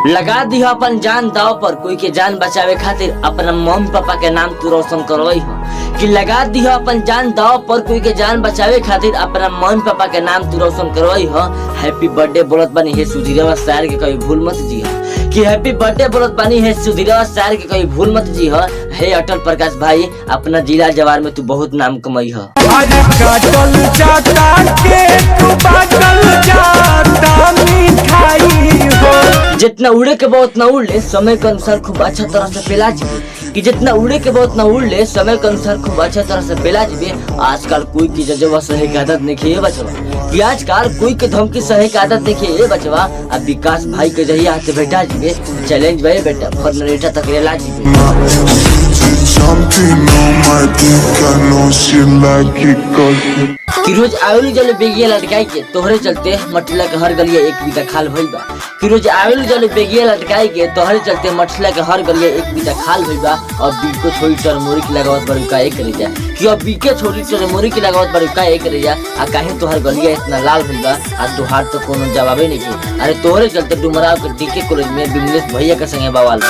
लगा दिया अपन जान दाव पर कोई के जान बचावे खातिर अपना मम्मी पापा के नाम तू रोशन करवाई हो। कि लगा दिया अपन जान दाव पर कोई के जान बचावे खातिर अपना मम्मी पापा के नाम तू रोशन करवाई हो। हैप्पी बर्थडे बोलत बनी है सुधीरवा शायर के कभी भूल मत जी हो। कि हैप्पी बर्थडे बोलत बनी है सुधीरवा शायर के कभी भूल मत जी हो। हे अटल प्रकाश भाई अपना जिला जवार में तू बहुत नाम कमाई हो। जितना उड़े के बहुत न उड़ ले समय के अनुसार खूब अच्छा तरह से फैला जीवे। कि जितना उड़े के बहुत न उड़ ले समय के अनुसार खूब अच्छा तरह से फैला जीवे। आजकल कोई की जजवा सहे की आदत नहीं है बचवा। कि आजकल कोई के धमकी सहे की आदत नहीं है बचवा। अब विकास भाई के जहिया हाथ बैठा जीवे चैलेंज भाई बेटा फॉर्नरेटा तक रेला जीवे। कि रोज आवेलू जले बेगिया लटकाई के तोहरे चलते मटला के हर गलिया एक बीता खाल भइल बा। कि रोज आवेलू जले बेगिया लटकाई के तोहरे चलते मटला के हर गलिया एक बीता खाल भइल बा। अब बीको छोड़ी चरमोरी की लगावत बड़ी का एक रेजा। कि अब बीके छोड़ी चरमोरी की लगावत बड़ी का एक रेजा। आ काहे तोहर गलिया इतना लाल भइल बा आ तोहार तो कोनो जवाबे नहीं के। अरे तोहरे चलते डुमराव के डीके कॉलेज में बिमलेश भैया के संगे बवाल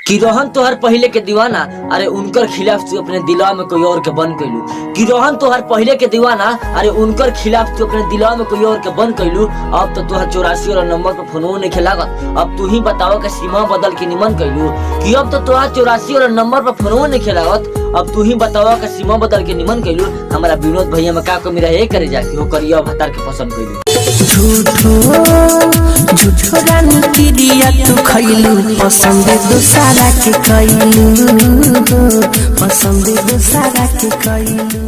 कि रोहन तोहर पहले के दीवाना अरे उनकर खिलाफ तू अपने दिलवा में कोई और के बन कैलू। कि रोहन तोहर पहले के दीवाना अरे उनकर खिलाफ तू अपने दिलवा में कोई और के बन कैलू। अब तो तोहर 84 वाला नंबर पर फोनवो नहीं खेलागत। अब तू ही बताओ कि सीमा बदल के निमन कैलू। कि अब तो तोहर 84 वाला नंबर पर फोनवो नहीं खेलागत। अब तू ही बताओ कि सीमा बदल के निमन कैलू। हमारा विनोद भैया में का कमी रहे करे जा कि हो करिया भतार के पसंद कैलू। झूठो रानी तिरिया तू खैलू पसंद दूसरा के कैलू पसंद दूसरा के कैलू।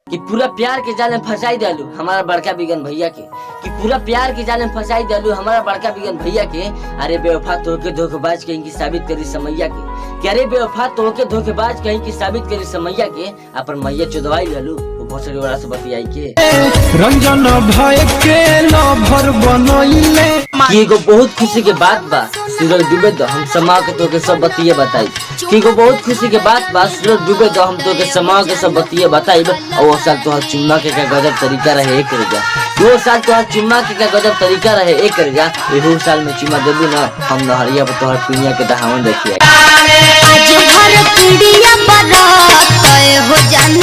कि पूरा प्यार के जाल में फंसाई डालू हमारा बड़का बिगन भैया के। कि पूरा प्यार के जाल में फंसाई डालू हमारा बड़का बिगन भैया के। अरे बेवफा तोहके धोखेबाज कहीं की साबित करी समैया के। कि अरे बेवफा तोहके धोखेबाज कहीं की साबित करी समैया के। अपन मैया चुदवाई डालू भोसड़ी वाला से बतियाई के। रंजन भय के लभर बनइले। कि एगो बहुत खुशी के बात बा सूरज डूबे दो हम समा के तोके सब बतिये बताई। कि एगो बहुत खुशी के बात बा सूरज डूबे दो हम तोके समा के सब बतिये बताई। और वो साल तोहर चुम्मा के का गजब तरीका रहे एक रजा। वो साल तोहर चुम्मा के का गजब तरीका रहे एक रजा। एहो साल में चुम्मा देबू ना हम नहरिया पर तोहर पिनिया के दहावन देखिए। आज भर पीड़िया बरात हो जान